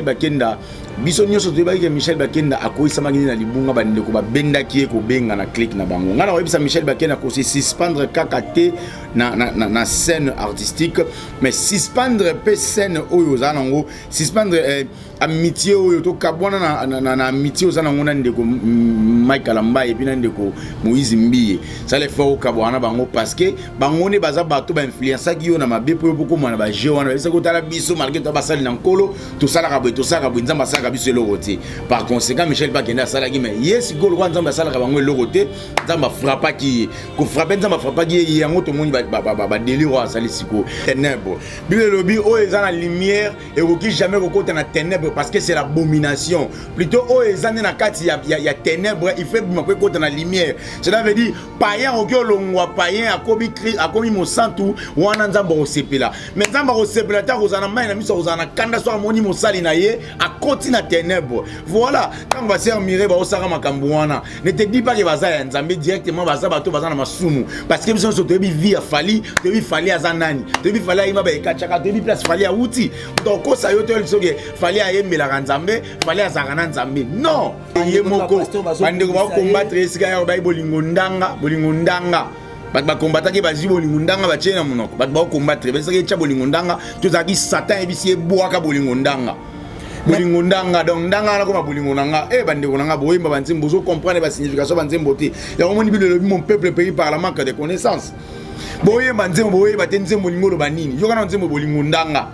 Bakenda biso nyonso toyebaki ke Michel Bakenda akoyisama ngini na libunga bandeko babendaki ye kobenga na clique na bango ngana oyebisa Michel Bakenda ko se suspendre kaka te na scène artistique mais suspendre pe scène oyo za nango suspendre amitié oyo to kabwana na amitié za nango na ndeko Michael Mbaye et puis na ndeko Moïse Mbiye ça les faut kabwana bango parce que bango ne baza bato ba influence ki yo na mabe po beaucoup na ba jeu wana ça ko tala biso malgré to basali na nkolo to sala tout ça nzamba sala biso lokoté par conséquent Michel Bakenda sala ki mais yes gol kwa nzamba sala bango lokoté nzamba frappa ki ko frapper nzamba frappa ki yango to moni ba délire wa sali siko ténèbres bible lobby o ezana lumière et oki jamais kokota na ténèbres parce que c'est l'abomination plutôt o ezana na kati ya ténèbres il fait bima kokota na lumière cela veut dire païen oki olongwa païen akobi Christ akomi mosantu wana nzamba osepela mais nzamba osepela ta kozana mai na miso kozana kanda so amoni mosali na ye a continue ténèbres voilà quand va se admirer ba osaka makambo wana ne te dis pas que baza ya nzambe directement baza bato baza na masumu parce que biso so to bi vie fali to bi fali azanani to bi fali ima ba ekachaka to bi place fali a uti donc ko sa yo to soke fali a yembela nzambe fali azaka na nzambe non ye moko bande ko ba combattre esika ya ba bolingo ndanga ba combattre ke bazi bolingo ndanga ba tshena monoko ba combattre ba saka tcha bolingo ndanga to zaki satan ebisi eboaka bolingo ndanga bolingo ndanga donc ndanga na ko bolingo nanga bande ko nanga boyemba banzembo zo comprendre ba signification banzembo te ya omoni bilo mon peuple pays par la manque de connaissances boyemba nzembo boyeba te nzembo lingolo banini yo kana nzembo bolingo ndanga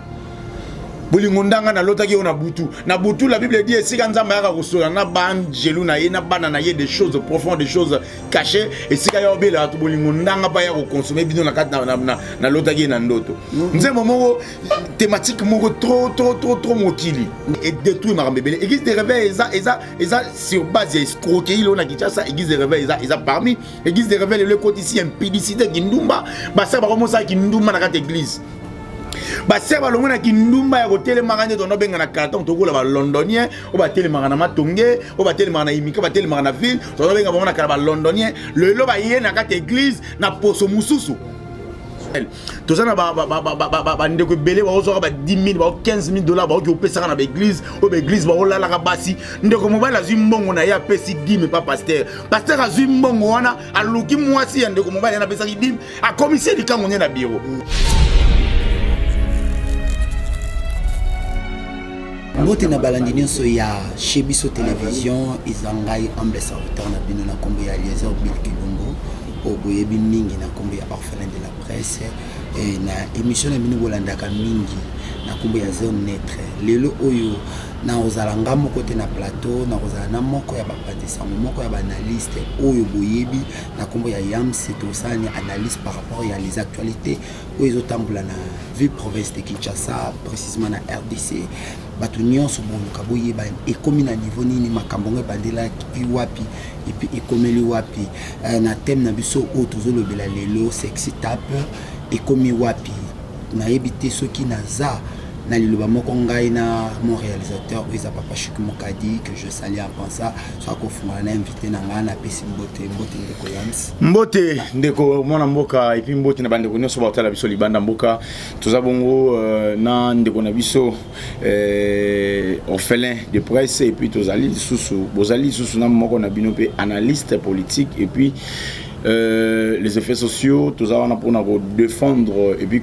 na lotaki yo na butu la Bible dit esika nzamba yaka kosola na banjelu na ye na bana na ye des choses profondes des choses cachées esika yo bela to bolingo ndanga pa ya ko consommer bino na kati na lotaki na ndoto nzembo moko thématique moko trop mokili et détruire marambebele église de réveil eza sur base ya escroquerie là na Kinshasa église de réveil eza parmi église de réveil le côté ici impudicité kindumba basa ba komosa kindumba na kati église baseba longona kindumba ya kotelemaka nde tono benga na carton tokola ba londonien o ba telemaka na matonge o ba telemaka na imika ba telemaka na ville tono benga bona kala ba londonien lelo ba ye na kati église na poso mususu tozana ba ndeko belé ba ozoka ba 10 000 ba 15 000 dollars ba ko pesa na ba église o ba église ba olala ka basi ndeko mobile azwi mbongo na ya pesi 10 mais pas pasteur azwi mbongo wana aluki mwasi ya ndeko mobile na pesa 10 a commissaire likango na bureau. Mbote na balandi nyonso ya chez biso télévision izangai humble serviteur na bino na kombo ya Eliezer Bilkilombo oboyebi mingi na kombo ya orphelin de la presse et na émission na bino bolandaka mingi na kombo ya zone neutre lelo oyo na ozalanga moko te na plateau na ozala na moko ya bapatisa moko ya banaliste oyo boyebi na kombo ya Yams tosani analyse par rapport à les actualités oyo zotambola na ville province de Kinshasa précisément na RDC bato nyonso boluka boyeba ekomi na niveau nini makambo ngebandela ki wapi et puis ekomeli wapi na thème na biso oyo tozolobela lelo sexy tape ekomi wapi na yebite soki naza na liloba moko ngai na mon réalisateur Isa Papa Chik Mokadi que je salue en pensant soit ko funga na invité na nga na pesi mbote ndeko Yams mbote ndeko mwana mboka et puis mbote na bandeko nyonso ba biso libanda mboka toza bongo na ndeko na biso orphelin de presse et puis tozali susu na moko na bino pe analyste politique et puis les effets sociaux tous avons pour défendre et puis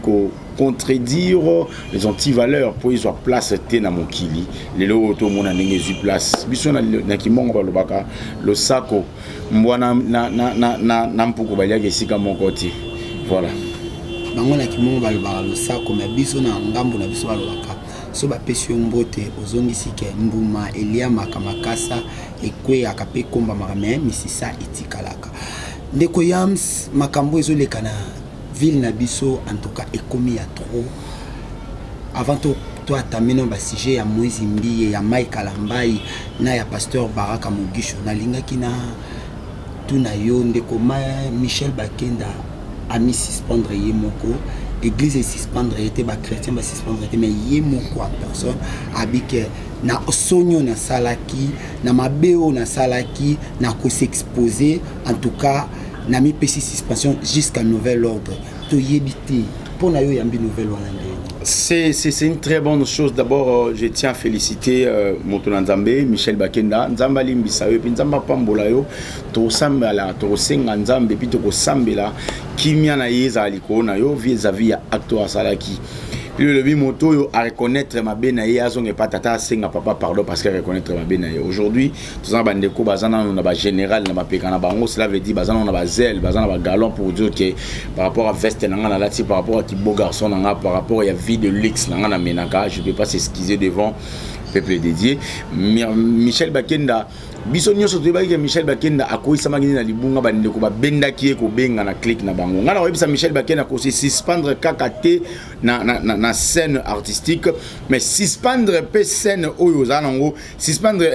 contredire les anti-valeurs pour ils soient place na mokili lelo auto mona ndenge place biso na kimongo balobaka le sako mbwana na mpuko baliaka esika moko te voilà bango na kimongo balobaka le sako mais biso na ngambo na biso balobaka so bapesi mbote ozongisi ke mbuma elia makamakasa ekwe akape komba marame misisa itikalaka ndeko Yams makambo ezoleka na ville na biso en tout cas ekomi ya trop avant to atamino ba sujet ya Moïse Mbiye ya Michael Mbaye na ya pasteur Baraka Mugisho na lingaki na tuna yo ndeko Michel Bakenda ami suspendre ye moko église suspendre était ba chrétien ba suspendre était mais ye moko en personne abike na sonyo na salaki na mabeo na salaki na ko s'exposer en tout cas na mi pesi suspension jusqu'à nouvel ordre to yebite pour na yo yambi nouvelle wana ndenge C'est une très bonne chose. D'abord, je tiens à féliciter Moto Nzambe, Michel Bakenda. Nzamba limbisa yo, puis Nzamba pambola yo. To sambala, to senga Nzambe, puis to sambela. Kimia na yeza aliko na yo vis-à-vis ya acteur salaki. Le moto yo à reconnaître ma benaye azonge patata senga papa pardon parce que reconnaître ma benaye aujourd'hui tous en bandeko bazana on a ba général na ba pekana bango cela veut dire bazana on a ba zèle bazana ba galon pour dire que par rapport à veste nanga na lati par rapport à qui beau garçon nanga par rapport à la vie de luxe nanga na menaka je ne peux pas s'excuser devant peuple dédié Michel Bakenda biso nyonso to bayike Michel Bakenda akoyisa magini na libunga bandeko ba bendaki ko benga na click na bango ngana webisa Michel Bakenda ko se suspendre kakate na scène artistique mais suspendre pe scène oyo zanango suspendre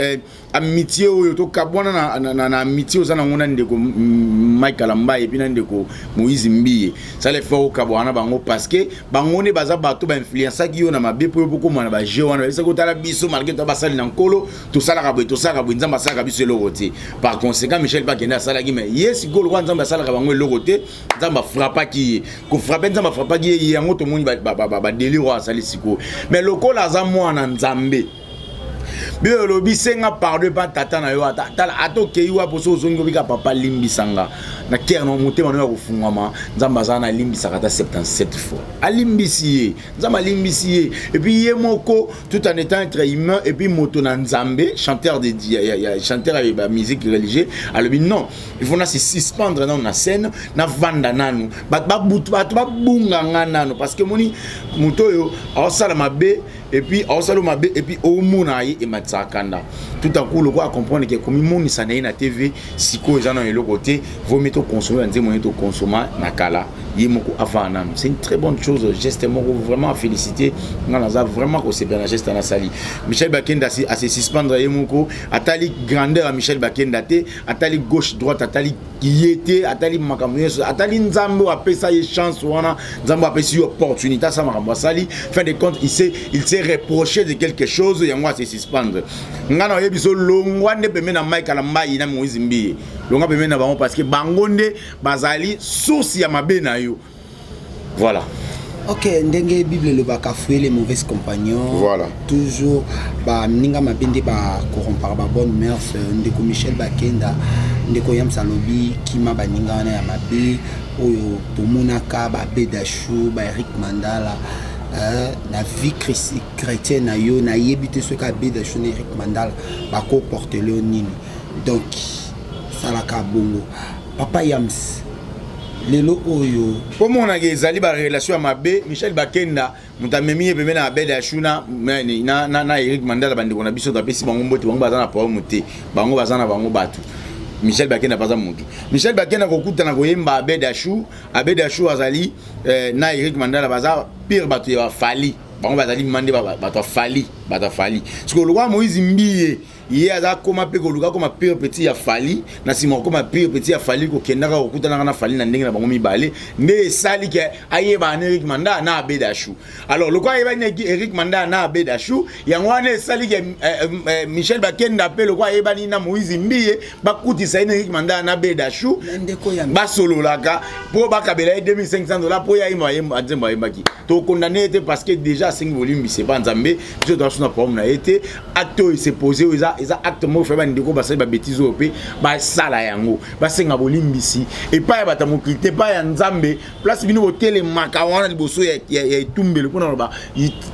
amitié oyo to kabwana na amitié ozanango na ndeko Michael Mbaye puis na ndeko Moïse Mbiye ça les fait au kabwana bango parce que bango ne baza bato ba influencer ki yo na mabe po poko mwana ba jeu wana ça ko tala biso malgré to basali na nkolo to sala ka bo nzamba sala ka biso logoté par conséquent Michel Bakenda sala ki mais yes gol kwa nzamba sala ka bango logoté nzamba frappa ki ko frapper nzamba frappa ki yango to moni ba délire wa sali siko mais lokola za mwana nzambe bien lobi senga pardon pas tata na yo ato keiwa poso zongo bika papa limbisanga na cœur no motema no kufungama nzamba zana limbisaka ta 77 fois alimbisiye nzamba limbisiye et puis yemoko tout en étant être humain et puis moto na nzambe chanteur de chanteur avec la musique religieuse alobi non il faut na se suspendre dans la scène na vanda nanu ba bunga nanu parce que moni moto yo awsala mabe et puis awsala mabe et puis omuna et matsakanda tout à coup le quoi comprendre que comme moni ça na TV siko ezana le côté vaut mieux consommer nzemo to consommer nakala yemoko afana c'est une très bonne chose gestement vraiment à féliciter ngana vraiment ko c'est bien geste na sali Michel Bakenda a se suspendre yemoko atali grandeur à Michel Bakenda te atali gauche droite atali yete atali makamuyeso atali nzambo apesa ye chance wana nzambo apesa yo opportunité ça makambo sali fin de compte il s'est reproché de quelque chose yango a se suspendre ngana yebiso longwande peme na Michael Mbaye na Moïse Mbiye longa peme na bango parce que bangonde bazali source ya mabe na yo voilà. Ok, ndenge Bible le baka fouer les mauvais compagnons. Voilà. Toujours ba ninga mabende ba corrompre ba bonne mœurs ndeko Michel Bakenda ndeko yam salobi kima ba ninga na ya mabe oyo tomonaka ba Bedachou ba Eric Mandala la vie chrétienne na yo na yebite ce ka Bedachou na Eric Mandala ba ko porter le nini donc ça la ka bongo papa Yams lelo oyo po mona ke ezali ba relation ya mabe Michel Bakenda mutamemi epeme na Bedachou na Eric Mandala bandeko na biso tapesi bango mbote bango baza na problème te bango baza na bango batu Michel Bakenda paza mutu Michel Bakenda kokuta na koyemba Bedachou azali na Eric Mandala baza pire batu ya fali bango bazali mande bato fali parce que le roi Moïse Mbiye il y a comme pe koluka comme pire petit ya fali na sima comme pire petit ya fali ko kendaka kokutana na fali na ndenge na bango mibale mais sali ke ayeba na Eric Mandala na Bedachou alors le quoi ayeba na Eric Mandala na Bedachou yango wana sali ke Michel Bakenda pe le quoi ayeba ni na Moïse Mbiye bakuti sa Eric Mandala na Bedachou ba solo laka pour bakabela $2500 pour ya imba nzemba yembaki to condamné était parce que déjà 5 volumes c'est pas nzambe je dois son problème na été acte il s'est posé eza acte mo fait ba ndeko basali ba bêtise ope ba sala yango ba senga bolimbisi et pas ya bata mokité pas ya nzambe place bino hôtel makawana liboso ya itumbele pona ba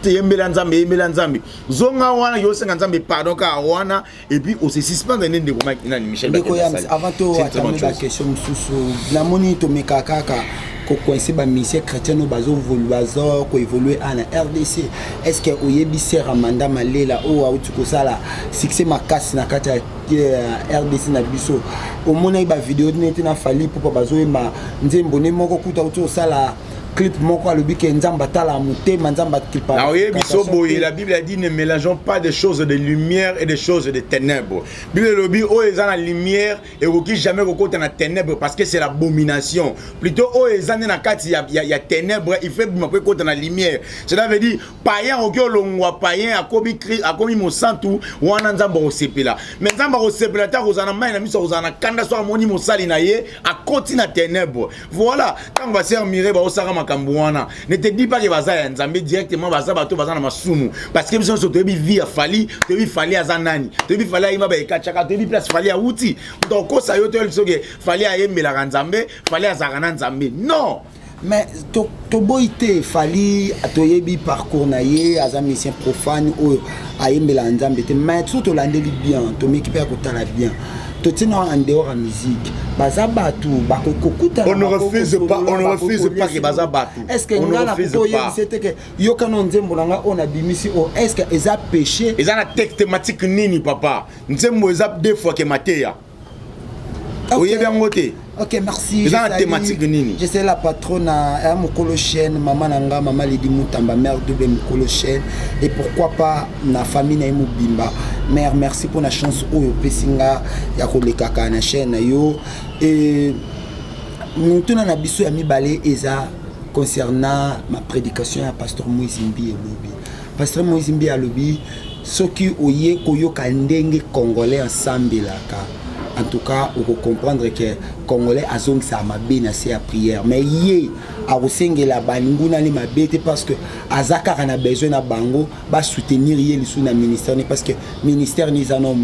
yembela nzambe zonga wana yo senga nzambe pardon ka wana et puis on se suspend ndeko na Michel Bakenda avant to attendre la question mususu la moni to mekakaka coincé ba mission chrétien no bazo bazo ko évoluer en RDC est-ce que oyebisi Ramanda Malela o auti ko sala succès makasi na kata RDC na biso au mona ba vidéo nete na fali pour bazo ma nzembo ne moko kuta auti sala clip moko alobi ke nzamba tala mutema nzamba kipa na oyebiso boye la Bible a dit ne mélangeons pas des choses de lumière et des choses de ténèbres Bible lobi o ezana lumière et oki jamais kokota na ténèbres parce que c'est l'abomination plutôt o ezana na kati ya ténèbres il fait bima ko kota na lumière cela veut dire païen oki olongwa païen akomi mosantu wana nzamba osepela mais nzamba osepela ta kozana mai na miso kozana kanda so amoni mosali na ye akoti na ténèbres voilà quand on va se mirer ba osara makambo wana ne te dis pas que baza ya nzambe directement baza bato baza na masumu parce que biso so toyebi vie fali toyebi fali aza nani toyebi fali ayima ba ekachaka toyebi place fali awuti donc kosa yo toyebi biso ke fali ayembelaka nzambe fali azalaka na nzambe non. Mais to boité fali atoyebi parcours na ye aza musicien profane o ayembela nzambe te mais tout to landeli bien to m'équiper ko tala bien to tina en dehors la musique baza batu bakokuta on ne refuse pas que baza batu est-ce que ngala ko yebi c'était que yo kanon nzembo nanga on a bimisi o est-ce que eza péché eza na texte thématique nini papa nzembo eza deux fois que mateya oyebi yango te. Ok, merci. Je sais la patronne à Mokolo Chaîne, maman Nanga, maman Lidi Moutamba, mère de Mokolo Chaîne. Et pourquoi pas la famille Naïmou Bimba. Mère, merci pour la chance où yo pesinga ya kolekaka na chaîne yo. Et nous tenons na biso ya mibale eza concernant ma prédication à pasteur Moïse Mbi Alobi. Pasteur Moïse Mbi Alobi, soki oye koyoka ndenge congolais ensemble laka. En tout cas, on peut comprendre que les Congolais ont ça ma bien assez à prière. Mais hier, à Rosenge la Bangouna ni ma bête parce que Azaka a besoin de Bango, va soutenir hier le ministère parce que le ministère n'y en a pas.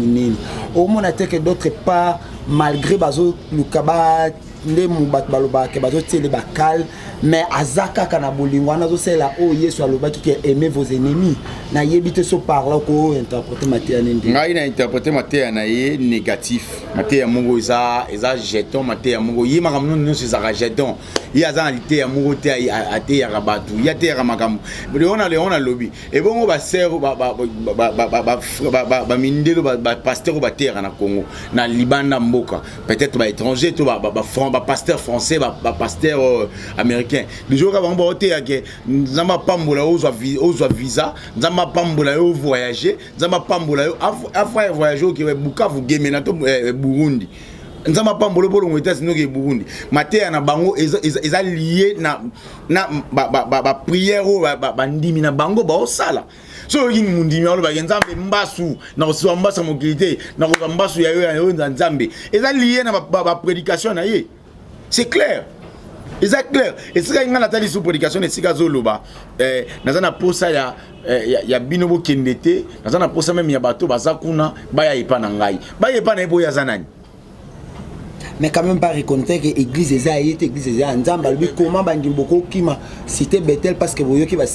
Au moins, que d'autre part, malgré Bazo Lukaba, les Moubat Baloba, que Bazo Télé Bakal, mais Azaka Kanabulingwana, c'est là où Yesu Aloba qui aimait vos ennemis. Na yebite so parla ko interpréter matéa nindi ngai na interpréter matéa na ye négatif matéa mongo eza jeton matéa mongo yima kamno no c'est ça jeton il y a dans l'ité ya mongo te ate ya rabatu ya te ya makam leona lobby et bongo ba ser ba mindelo ba pasteur ba terre na Congo na Libanda mboka peut-être ba étranger to ba pasteur français ba pasteur américain le jour ka ba te ya ke nzamba pambola ozo visa nzamba pambola yo voyager nzamba pambola yo afa voyager au Bukavu Gemena to Burundi nzamba pambola bolongo États-Unis ke Burundi matéa na bango eza lié na ba prière ba ndimi na bango ba osala so yini mundimi alo ba nzambe mbasu na ko mbasa mokilité na ko mbasu ya yo nzambe eza lié na ba prédication na ye c'est clair. C'est clair. Et si vous avez une prédication, si vous avez une posa ya binobo kendete, vous avez une posa même ya bato bazakuna, baya ipa na ngai. Baya ipa na ebo ya zanani. Mais quand même pas reconnaître que l'église est à l'église est à Nzamba. Comment bandi beaucoup qui m'a cité Bethel parce que vous voyez qu'il va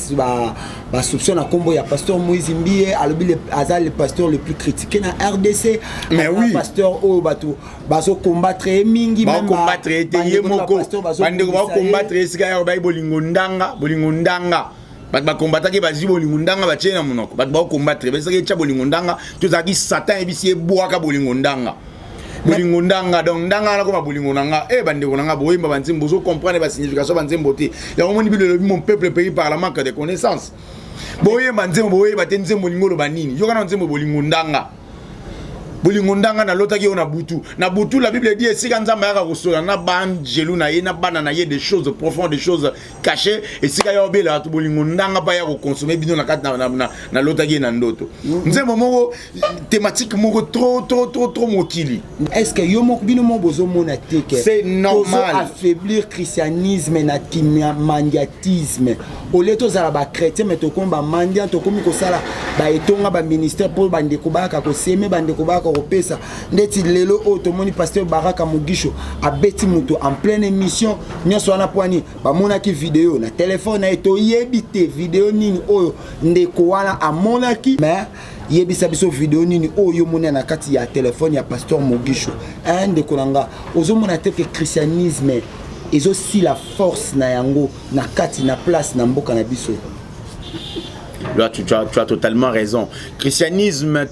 soupçonner un combo. Il y a pasteur Moïse Mbi, le pasteur le plus critiqué dans RDC. Mais oui. Pasteur au bateau, baso combattre mingi. Ba combattre te moko. Bandi ko combattre esika ya ba bolingondanga. Bat ba combattre ke bazi bolingondanga ba tchena monoko. Bat ba combattre ba saka tcha bolingondanga. Tozaki Satan ebisi eboaka bolingondanga. Bolingondanga donc ndanga na ko bolingondanga bandeko nanga boyemba banzimbo zo comprendre ba signification banzimbo te ya omoni bilo mon peuple pays par la manque de connaissances boyemba nzembo boyeba te nzembo lingolo banini yo kana nzembo bolingondanga bolingondanga na lota ki ona butu na butu la Bible dit esika nzamba yaka kosola na banjelu na ye na bana na ye des choses profondes des choses cachées esika yo bela to bolingondanga pa ya ko consommer bino na kati na lota ki na ndoto nzembo moko thématique moko trop mokili. Est-ce que yo moko bino mo bozo mona te que c'est normal affaiblir christianisme na mandiatisme au lieu to zala ba chrétien mais to komba mandian to komi ko sala ba etonga ba ministère pour bandeko baka ko seme bandeko baka kopesa ndeti lelo otomoni pasteur Baraka Mugisho abeti muto en pleine émission nyonso wana poani bamonaki vidéo na téléphone na eto yebite vidéo nini oyo ndeko wana amonaki mais yebisa biso vidéo nini oyo mona na kati ya téléphone ya pasteur Mugisho ndeko nanga ozomona te que christianisme et aussi la force na yango na kati na place na mboka na biso. Là, tu as totalement raison. Christianisme,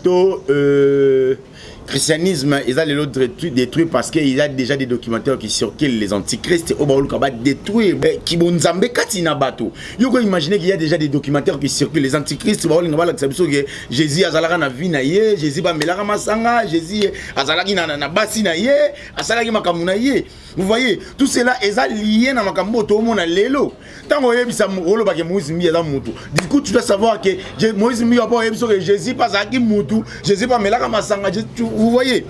christianisme, ils ont l'autre détruit parce qu'il y a déjà des documentaires qui circulent, les antichrists, au Baoul Kaba détruire, qui vont Nzambe Katina Bato. Vous pouvez imaginer qu'il y a déjà des documentaires qui circulent, les antichrists, Baoul Kaba, Jésus Azalaka na vinaye, Jésus Bamelara Masanga, Jésus Azalaki na basi na ye, Azalaki makamuna ye. Vous voyez, tout cela est lié dans makambo tout le monde a lelo. Tant que yebisa rolo ba ke Moïse Mbi eza mutu. Du coup, tu dois savoir que Moïse Mbi a pas yebisa que Jésus pas aki mutu, Jésus pas melaka masanga, vous voyez.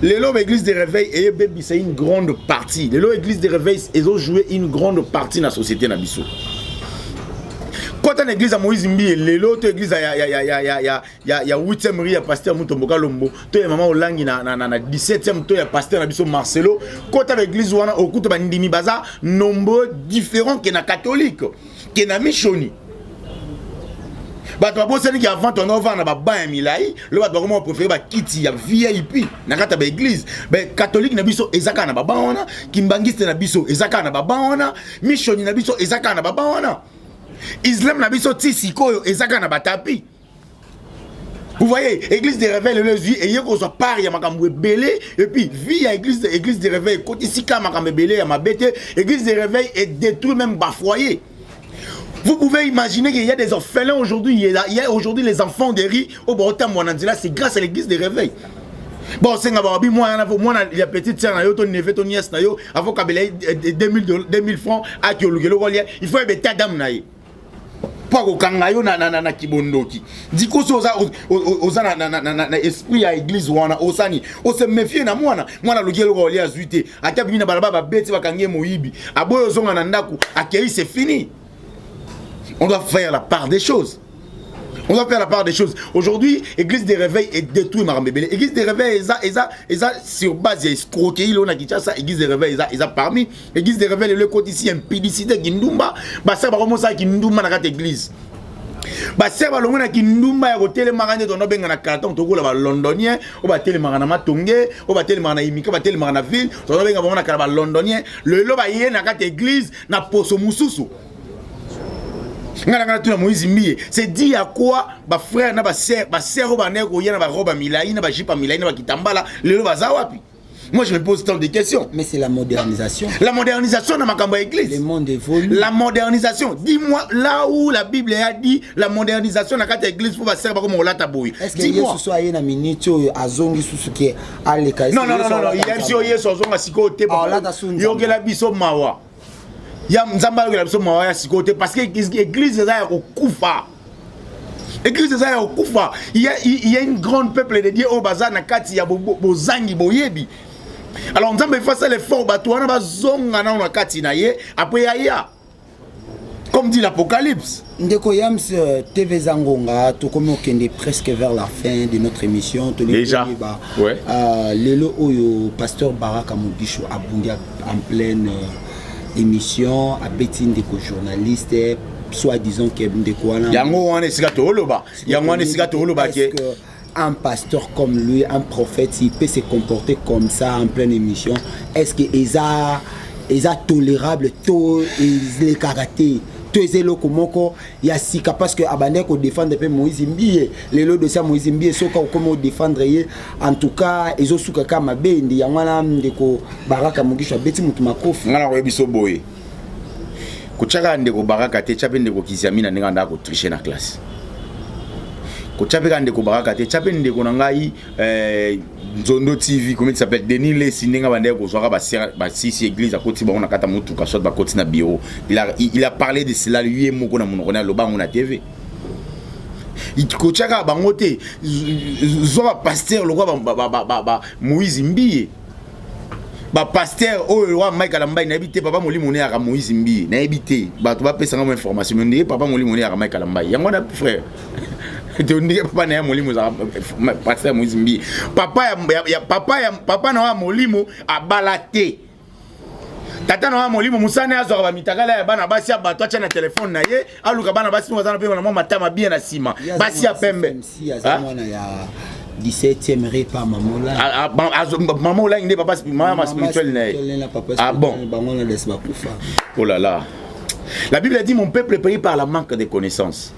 l'église de réveil c'est une grande partie. L'église de réveil ils ont joué une grande partie dans la société na biso. Quand on église à Moïse Mbi, l'autre église il y a 8e rue, il y a pasteur Mutomboka Lombo, to ya maman Olangi na 17e to ya pasteur na biso Marcelo. Quand on église wana okuta ba ndimi baza nombreux différents que na catholique, que na missioni. Bato babosani ki avant ton over na ba ba milai, le bato comment préférer ba kiti ya VIP na kata ba église. Ben catholique na biso ezaka na ba ba wana, kimbangiste na biso ezaka na ba ba wana, missioni na biso ezaka na ba ba wana. Islam na biso tisiko ezaka na batapi. Vous voyez, église de réveil le lezu et yeko so part ya makambo belé et puis vie à église de réveil côté sika makambo belé ya mabete, église de réveil est détruit même bas foyer. Vous pouvez imaginer qu'il y a des orphelins aujourd'hui, il y a aujourd'hui les enfants de riz au Borota Mwanandila, c'est grâce à l'église de réveil. Bon, c'est que moi, il y a petite sœur, ton neveu, ton nièce, avant qu'il 2000 francs à Kyolugelo, il faut être tadam naïe. Pas au kangayo na kibondoki. Diko so oza na esprit ya église wana osani. O se méfier na mwana lugelo ko lia zuite. Akabi na balaba ba beti bakangie moyibi. Aboyo zonga na ndaku, akei c'est fini. On doit faire la part des choses. On doit faire la part des choses. Aujourd'hui, l'église des réveils est détruite marambébélé. L'église des réveils est sur base escroquerie là qui ça église des réveils est parmi l'église des réveils le côté ici impudicité kindumba ba ça ba comment ça kindumba na kata église. Ba ça ba longona kindumba ya hôtel marane to no benga na carton to gola ba londonien o ba tele marana matonge o ba tele marana imika ba tele marana ville to no benga ba na kala ba londonien le lo ba yé na kata église na poso mususu. C'est dit à quoi ba frère na ba sœur ba nego yana ba roba milai na ba jipa milai na ba kitambala lelo bazawapi. Moi je me pose tant de questions. Mais c'est la modernisation. La modernisation dans makambo église. Le monde évolue. La modernisation. Dis-moi là où la Bible a dit la modernisation na kata église pour ba sœur ba comme on lata boy. Est-ce que Yesu soit na minute azongi susuke aleka. Non, Yesu azonga sikote ba. Yokela biso mawa. Ya mzamba la biso mawaya sikote parce que l'église est à okufa. L'église est à okufa. Il y a une grande peuple de Dieu au bazar na kati ya bozangi boyebi. Alors nzamba fait l'effort bato wana bazonga na kati na ye après ya. Comme dit l'Apocalypse. Ndeko Yams TV Zangonga to comme okende presque vers la fin de notre émission. Déjà. Ouais. Lelo oyo pasteur Baraka Mugisho abundia en pleine émission à Betine de journaliste soi-disant que un pasteur comme lui, un prophète, il peut se comporter comme ça en pleine émission. Est-ce que ils a tolérable tous les caractères? Tous les locaux, il y a si parce que abandonner qu'on défendre Moïse Mbiye, les lots de ça Moïse Mbiye, so comment défendre en tout cas ils ont sous kama bendi ya mwana ndeko Baraka Mugisho beti mutu makofi ngala ko biso boye kuchaka ndeko Baraka te chape ndeko Kiziamina ndanga ko tricher na classe ko chape ndeko Baraka te chape ndeko nangai Nzondo TV comment il s'appelle Denis Lessi ndanga bande ko soka ba sisi église à côté ba on a kata mutu ka shot ba côté na bureau il a parlé de cela lui et moko na monoko na loba na TV il kochaka bangote zoba pasteur le roi Moïse Mbiye ba pasteur o roi Michael Mbaye na habité papa molimo ne aka Moïse Mbiye na habité ba to ba pesa ngam information mais papa molimo ne aka Michael Mbaye yango na frère te ndike papa na molimo za pasteur Moïse Mbiye papa na molimo abalate tata na molimo musane azo ba mitakala ya bana basi abato acha na telefone na ye aluka bana basi ngozana pe na mama matama bien na sima basi ya pembe si azamona ya 17e repas mamola mamola inde papa maman spirituel na ah bon oh là là la Bible a dit mon peuple est péri par la manque de connaissances.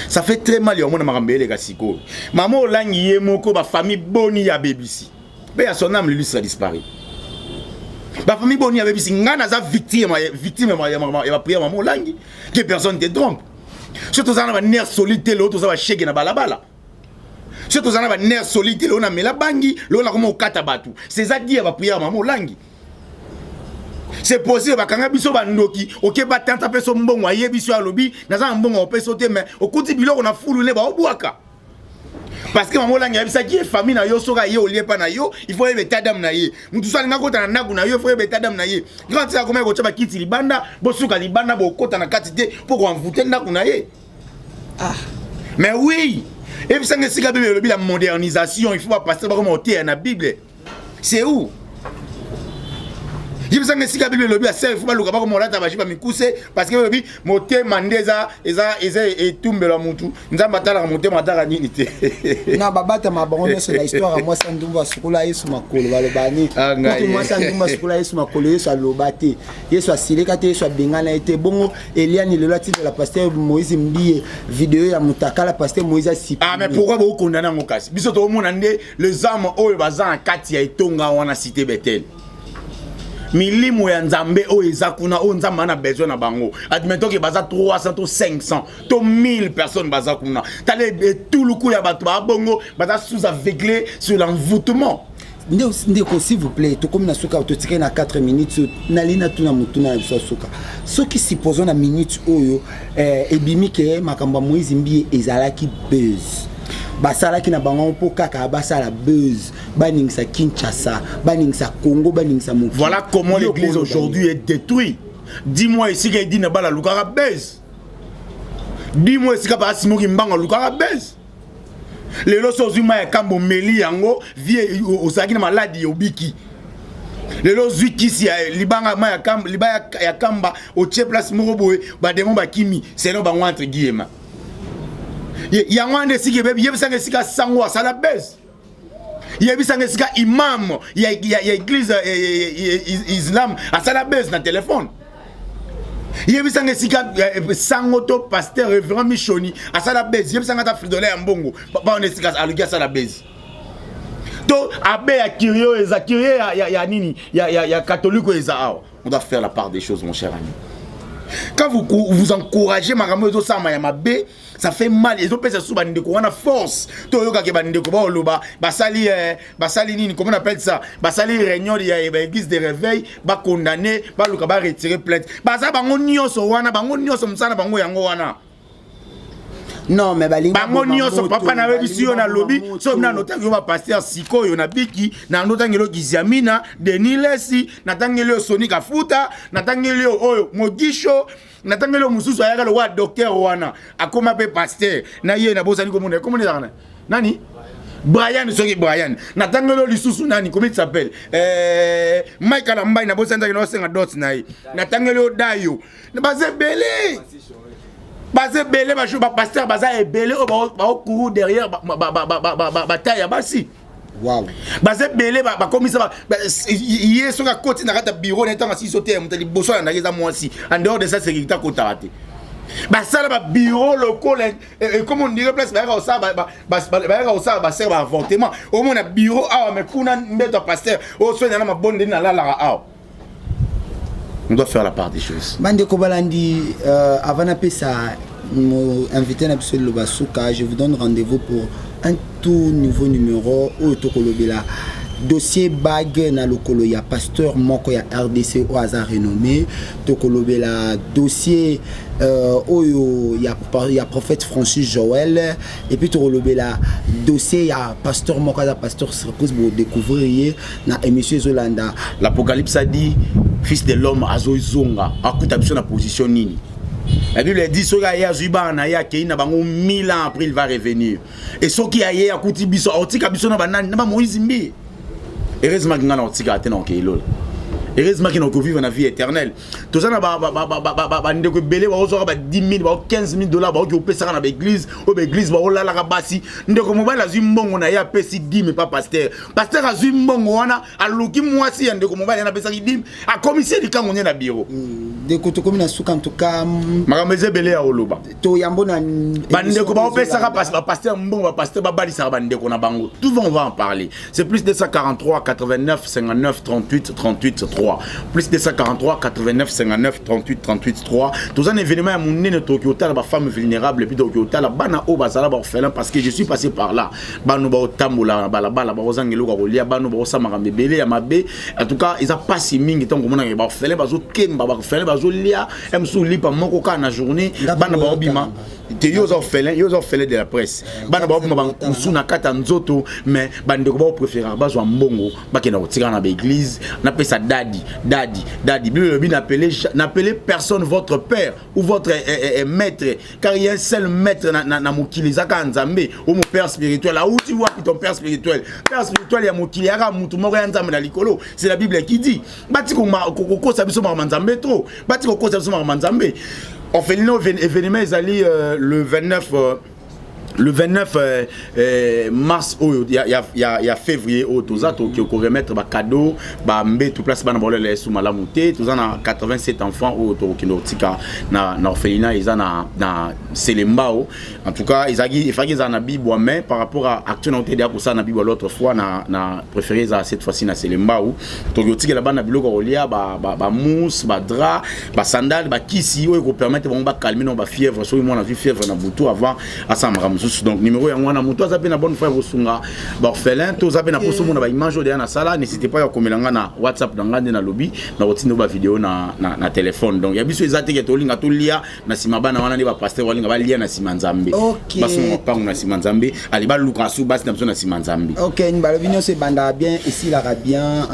Ça fait très mal au monde marambele kasiko maman langi ye moko ba famille boni ya bebisi mais à son âme lui sera disparu. La famille boni avait dit ngana za victime ya prière maman langi que personne te trompe. Surtout ça na nerf solide l'autre ça va shake na balabala. Surtout ça na nerf solide l'on a mela bangi l'on a comme au katabatu. C'est ça dit va prière maman langi. C'est possible bakanga biso bandoki OK ba tanta peso mbongo ayebi so alobi na za mbongo opeso te mais okuti biloko na fulu ne ba obwaka. parce que maman langa bisa qui est famille na yo soka ye olie pa na yo il faut yebeta dam na ye mutu sala nga kota na naku na yo il faut yebeta dam na ye grand ça comment ko tshaba kiti libanda bo suka libanda bo kota na kati te pour ko envoûter naku na ye mais oui et puis ça que sika bible la modernisation il faut pas passer par comme au terre na bible c'est où il faut que sika bible lobi ça il faut pas luka ba comme olata ba jiba mikuse parce que lobi moté mandeza eza etumbela mutu nzamba tala moté mataka nini te na babata mabongo sur la histoire moi ça ndumba sukula yesu makolo balobani tout moi ça ndumba sukula yesu makolo yesu alobate yesu asileka te yesu abengana ete bongo Eliane le lati de la pasteur Moïse Mbie vidéo ya mutakala pasteur Moïse asipi mais pourquoi vous condamnez ngokasi biso to mona nde les hommes oyo bazan kati ya etonga wana cité Bethel milimo ya nzambe o ezakuna o nzamba na besoin na bango admettons que baza 300 to 500 to 1000 personnes baza kuna tale tout le coup ya bato ba bongo baza sous aveuglé sur l'envoûtement ndeko s'il vous plaît to comme na suka to tikena na 4 minutes nalina tuna mutuna na suka soki supposons na minute oyo ebimi ke makamba Moïse Mbie ezalaki buzz basalaki na bango mpo kaka basala buzz baningisa Kinshasa baningisa Congo baningisa Mokili. Voilà comment l'église aujourd'hui est détruite. Dis-moi ici qu'il dit na bala lukara buzz. Dis-moi ici ka Simoki mbanga lukara buzz. Les losos zuma ya kambo meli yango vie osaki na maladi yobiki. Les losos kisi ya libanga ma ya kamba libaya ya kamba au tche place moko boye ba demo ba kimi c'est no ba entre guillemets. Yangwande siki bebe yebisanga sika sangwa sala buzz. Yebisanga sika imam ya église islam a sala buzz na téléphone. Yebisanga sika sangoto pasteur révérend Michoni a sala buzz. Yebisanga ta fridolé ya mbongo ba on sika alugia sala buzz. To abe ya kirio eza kirie ya nini ya catholique eza. On doit faire la part des choses mon cher ami. Quand vous encouragez makambo zo sama ya mabe, ça fait mal. Ils ont pèsé sous bandeko wana force. To yoka ke bandeko ba oloba, basali nini, comment on appelle ça? Basali réunion ya église de réveil, ba condamner, ba luka ba retirer plainte. Basa bango nyonso wana, bango nyonso msana bango yango wana. Non mais balinga bango nyonso papa na webisi yo na lobby, so na notangi yo ba pasteur sikoyo na biki, na notangi lo Giziamina, Denis Lesi, na tangi lo Sonika Futa, na tangi lo oyo Mogisho, na tangi lo mususu ayaka lo wa docteur wana, akoma pe pasteur, na ye na bosani komone, komone zakana. Nani? Brian soki Brian. Na tangi lo lisusu nani, comment il s'appelle? Michael Ambai na bosani no senga dots na ye. Na tangi lo Dayo. Na baze belé. Basé belé ba pasteur baza belé o ba couru derrière bataille ya basi. Wow. Basé belé ba komisa ba yeso ka koti na kata bureau na tanga si sauter mutali boso na ngeza mwasi. En dehors de ça sécurité ko tarate. Basala ba bureau local et comme on dirait place ba ça ba sert ba avortement. Au moins na bureau awa me kuna mbeto pasteur o so na ma bonde na la awa. On doit faire la part des choses. Bande Kobalandi, avant d'appeler ça, invité à le Basuka, je vous donne rendez-vous pour un tout nouveau numéro au Tokolobela. Dossier bague na lokolo ya pasteur moko ya RDC au hasard renommé Tokolobela dossier oyo ya prophète Francis Joël et puis Tokolobela dossier ya pasteur moko ya pasteur surprise pour découvrir na émission Zolanda. L'Apocalypse a dit fils de l'homme azoizonga akuta biso na position nini. La Bible dit que ya zuba na ya ke na bango 1000 ans après il va revenir. Et ce qui a ye akuti biso otika biso na banani na ba Moïse Mbie. Heureusement qu'il y a un petit gâteau dans le monde. Heureusement qu'il y a un vivre dans la vie éternelle. Tout ça, il y a 10 000, 15 000 dollars qui ont payé ça dans l'église. L'église, il y a la basi. Il y a un peu de 10 mais pas pasteur. Pasteur a eu un bon wana. Alors qu'il moi si il y a un peu de 10 a commissaire de quand on est dans le bureau. De côté comme na souka en tout cas. Makameze belé à oloba. To yambo na. Bandeko ba opé ça pasteur mbon pasteur ba bali ça bandeko na bango. Tout on va en parler. C'est plus de 143 89 59 38 38 3. 3 plus 243 89 59 38 38 3 tous un événement à mon nez Tokyo ta la femme vulnérable puis Tokyo ta la bana o bazala ba orphelin parce que je suis passé par là banu ba otambola bala ba ozangelo ka kolia banu ba osamaka mbebele ya mabe en tout cas ils a pas si mingi tant komona ba orphelin bazo kemba ba orphelin bazo lia emso lipa moko ka na journée bana ba obima te yo orphelin de la presse bana ba obima ba kusuna kata nzoto mais bande ko ba préférer bazo mbongo ba kena otika na ba église na pesa dadi Bible n'appelez personne votre père ou votre maître car il y a un seul maître na mokili zaka nzambe ou mon père spirituel là où tu vois ton père spirituel il y a mokili aka mutu moko ya nzambe na likolo c'est la Bible qui dit bati ko sa biso ma nzambe trop bati ko sa biso ma nzambe on fait l'événement ezali le 29 mars il y a février au tozato qui ko remettre ba cadeau ba mbé tout place bana bolele sous malamuté tous en 87 enfants au to kinotika na orphelinat ils na Selembao en tout cas il fallait na bibo mais par rapport à actualité dia ko ça na bibo l'autre fois na préféré ça cette fois-ci na Selembao to yotika la bana biloko olia ba mousse ba drap ba sandales ba kisi ko permettre ba calmer non ba fièvre so moi on a vu fièvre na butu avant à ça donc numéro ya mwana muto azape na bonne frère osunga ba orphelin to zape na poso mona ba image de na sala n'hésitez pas ya komelanga na WhatsApp dans ngande na lobby na otindo ba vidéo na téléphone donc ya biso ezate ke to linga to lia na sima bana wana ni ba pasteur walinga ba lia na sima nzambe baso mo pangu na sima nzambe ali ba luka su basi na biso na sima nzambe OK ni ba le vignon c'est banda bien ici la bien